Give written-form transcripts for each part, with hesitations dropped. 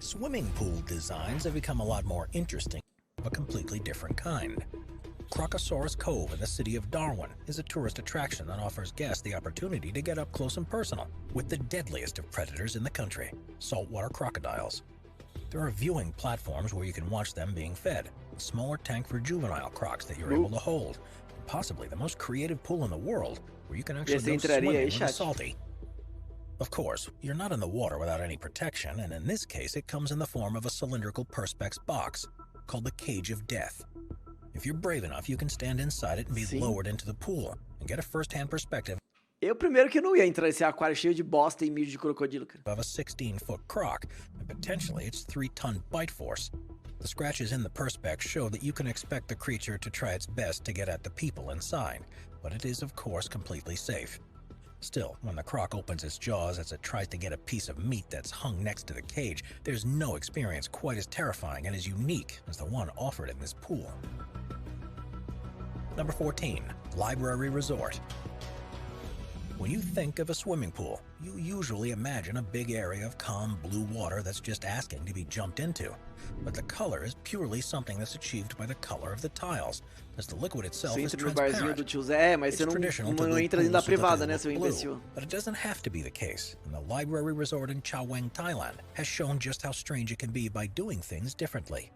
Swimming pool designs have become a lot more interesting, of a completely different kind. Crocosaurus Cove in the city of Darwin is a tourist attraction that offers guests the opportunity to get up close and personal with the deadliest of predators in the country, saltwater crocodiles. There are viewing platforms where you can watch them being fed, a smaller tank for juvenile crocs that you're able to hold, and possibly the most creative pool in the world where you can actually go swimming with a salty. Of course, you're not in the water without any protection, and in this case it comes in the form of a cylindrical perspex box called the Cage of Death. If you're brave enough, you can stand inside it and be lowered into the pool and get a first-hand perspective. Eu primeiro que não ia entrar nesse aquário cheio de bosta e mijo de crocodilo, cara. Of a 16-foot croc, and potentially its 3-ton bite force. The scratches in the perspex show that you can expect the creature to try its best to get at the people inside, but it is of course completely safe. Still, when the croc opens its jaws as it tries to get a piece of meat that's hung next to the cage, there's no experience quite as terrifying and as unique as the one offered in this pool. Number 14. Library Resort. When you think of a swimming pool, you usually imagine a big area of calm blue water that's just asking to be jumped into. But the color is purely something that's achieved by the color of the tiles, as the liquid itself is transparent. Do tio Zé, mas você não entra dentro da privada, né, seu imbecil? But it doesn't have to be the case, and the Library Resort in Chao Wang, Thailand, has shown just how strange it can be by doing things differently.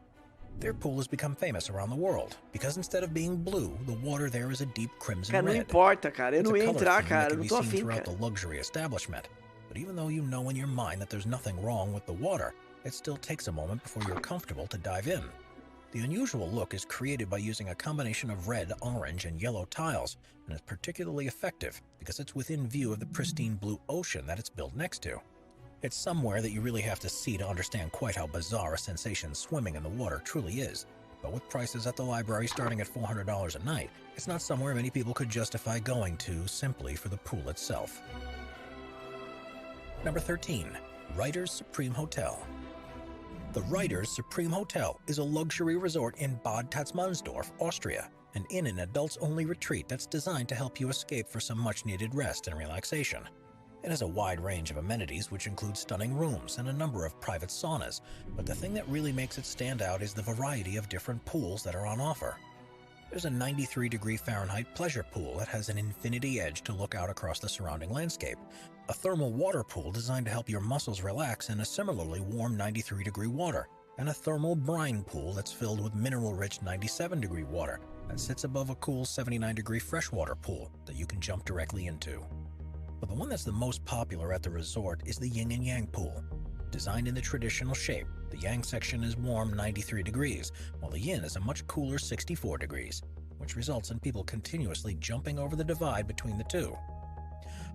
Their pool has become famous around the world, because instead of being blue, the water there is a deep crimson red. Cara, não importa, cara. Eu não ia entrar, cara. Não tô afim, cara. The luxury establishment. But even though you know in your mind that there's nothing wrong with the water, it still takes a moment before you're comfortable to dive in. The unusual look is created by using a combination of red, orange, and yellow tiles, and is particularly effective because it's within view of the pristine blue ocean that it's built next to. It's somewhere that you really have to see to understand quite how bizarre a sensation swimming in the water truly is. But with prices at the library starting at $400 a night, it's not somewhere many people could justify going to simply for the pool itself. Number 13. Reiter's Supreme Hotel. The Reiter's Supreme Hotel is a luxury resort in Bad Tatzmannsdorf, Austria, an inn and adults-only retreat that's designed to help you escape for some much-needed rest and relaxation. It has a wide range of amenities which include stunning rooms and a number of private saunas, but the thing that really makes it stand out is the variety of different pools that are on offer. There's a 93-degree Fahrenheit pleasure pool that has an infinity edge to look out across the surrounding landscape, a thermal water pool designed to help your muscles relax in a similarly warm 93-degree water, and a thermal brine pool that's filled with mineral-rich 97-degree water that sits above a cool 79-degree freshwater pool that you can jump directly into. But the one that's the most popular at the resort is the Yin and Yang pool. Designed in the traditional shape, the Yang section is warm 93 degrees, while the Yin is a much cooler 64 degrees, which results in people continuously jumping over the divide between the two.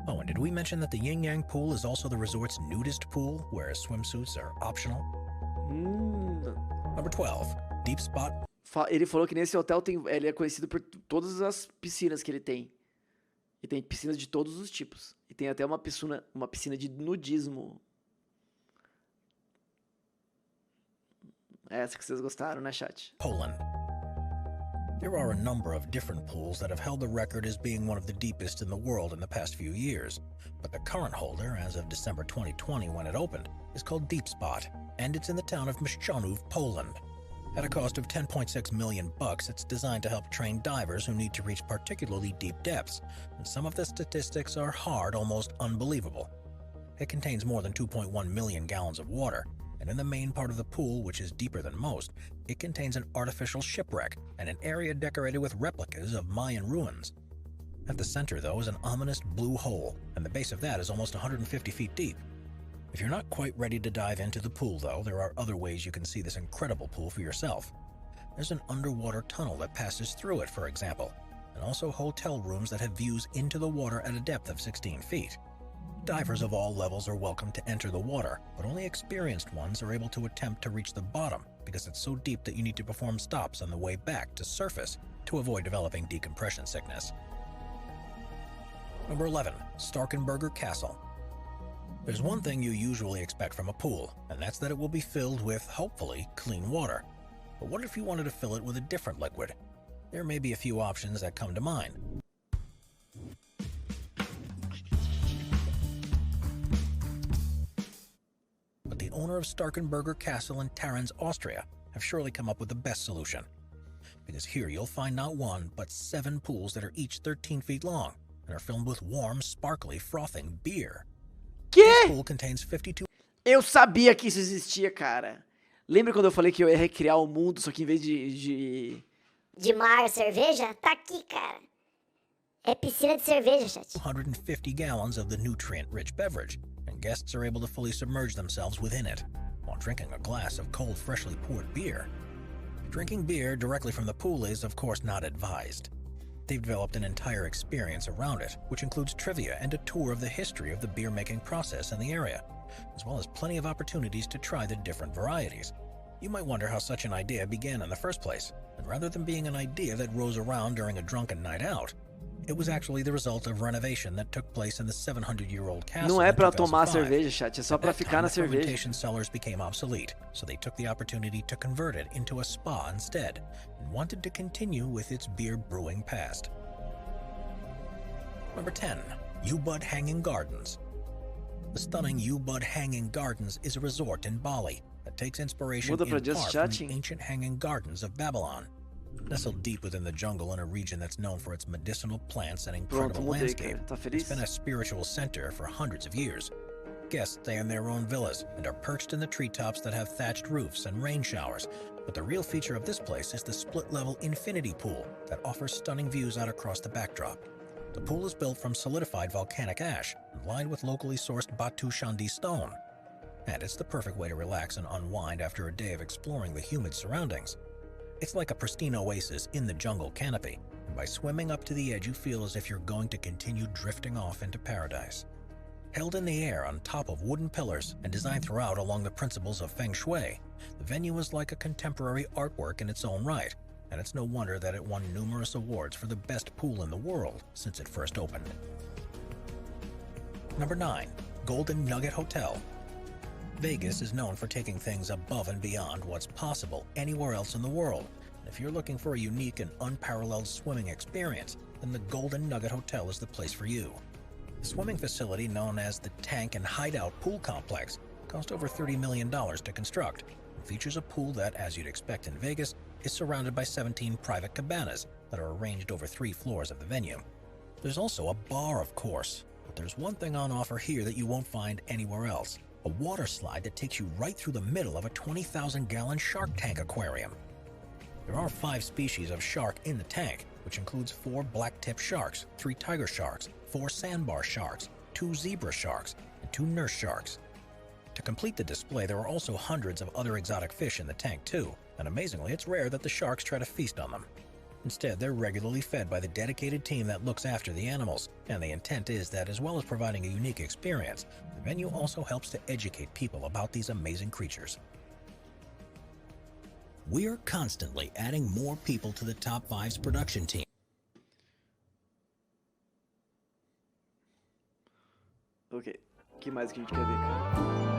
Oh, and did we mention that the Yin Yang pool is also the resort's nudist pool, whereas swimsuits are optional? Number 12. Deep Spot. Ele falou que nesse hotel ele é conhecido por todas as piscinas que ele tem. E tem piscinas de todos os tipos. E tem até uma piscina de nudismo. Essa que vocês gostaram, né, chat? Poland. There are a number of different pools that have held the record as being one of the deepest in the world in the past few years. But the current holder, as of December 2020 when it opened, is called Deep Spot, and it's in the town of Myszczanów, Poland. At a cost of $10.6 million, it's designed to help train divers who need to reach particularly deep depths, and some of the statistics are hard, almost unbelievable. It contains more than 2.1 million gallons of water, and in the main part of the pool, which is deeper than most, it contains an artificial shipwreck and an area decorated with replicas of Mayan ruins. At the center, though, is an ominous blue hole, and the base of that is almost 150 feet deep. If you're not quite ready to dive into the pool, though, there are other ways you can see this incredible pool for yourself. There's an underwater tunnel that passes through it, for example, and also hotel rooms that have views into the water at a depth of 16 feet. Divers of all levels are welcome to enter the water, but only experienced ones are able to attempt to reach the bottom because it's so deep that you need to perform stops on the way back to surface to avoid developing decompression sickness. Number 11. Starkenberger Castle. There's one thing you usually expect from a pool, and that's that it will be filled with, hopefully, clean water. But what if you wanted to fill it with a different liquid? There may be a few options that come to mind. But the owner of Starkenberger Castle in Tarens, Austria, have surely come up with the best solution. Because here you'll find not one, but 7 pools that are each 13 feet long and are filled with warm, sparkly, frothing beer. Each pool contains 52... Eu sabia que isso existia, cara. Lembra quando eu falei que eu ia recriar o mundo, só que em vez de mar, cerveja? Tá aqui, cara. É piscina de cerveja, chat. 250 gallons of the nutrient-rich beverage, and guests are able to fully submerge themselves within it, while drinking a glass of cold, freshly poured beer. Drinking beer directly from the pool is, of course, not advised. They've developed an entire experience around it, which includes trivia and a tour of the history of the beer-making process in the area, as well as plenty of opportunities to try the different varieties. You might wonder how such an idea began in the first place, and rather than being an idea that rose around during a drunken night out, it was actually the result of renovation that took place in the 700-year-old castle. Não é pra in tomar 2005. cerveja, chat, é só pra ficar na cerveja. Fermentation cellars became obsolete, so they took the opportunity to convert it into a spa instead, and wanted to continue with its beer brewing past. Number 10. Ubud Hanging Gardens. The stunning Ubud Hanging Gardens is a resort in Bali that takes inspiration in part from the ancient hanging gardens of Babylon. Nestled deep within the jungle in a region that's known for its medicinal plants and incredible landscape, it's been a spiritual center for hundreds of years. Guests stay in their own villas and are perched in the treetops that have thatched roofs and rain showers. But the real feature of this place is the split-level infinity pool that offers stunning views out across the backdrop. The pool is built from solidified volcanic ash and lined with locally sourced Batu Shandi stone. And it's the perfect way to relax and unwind after a day of exploring the humid surroundings. It's like a pristine oasis in the jungle canopy, and by swimming up to the edge you feel as if you're going to continue drifting off into paradise. Held in the air on top of wooden pillars and designed throughout along the principles of Feng Shui, the venue is like a contemporary artwork in its own right, and it's no wonder that it won numerous awards for the best pool in the world since it first opened. Number 9. Golden Nugget Hotel. Vegas is known for taking things above and beyond what's possible anywhere else in the world, and if you're looking for a unique and unparalleled swimming experience, then the Golden Nugget Hotel is the place for you. The swimming facility, known as the Tank and Hideout Pool Complex, cost over $30 million to construct, and features a pool that, as you'd expect in Vegas, is surrounded by 17 private cabanas that are arranged over 3 floors of the venue. There's also a bar, of course, but there's one thing on offer here that you won't find anywhere else. A water slide that takes you right through the middle of a 20,000-gallon shark tank aquarium. There are 5 species of shark in the tank, which includes 4 black-tip sharks, 3 tiger sharks, 4 sandbar sharks, 2 zebra sharks, and 2 nurse sharks. To complete the display, there are also hundreds of other exotic fish in the tank too, and amazingly, it's rare that the sharks try to feast on them. Instead, they're regularly fed by the dedicated team that looks after the animals, and the intent is that as well as providing a unique experience, the venue also helps to educate people about these amazing creatures. We're constantly adding more people to the Top 5's production team. Ok, o que mais que a gente quer ver, cara?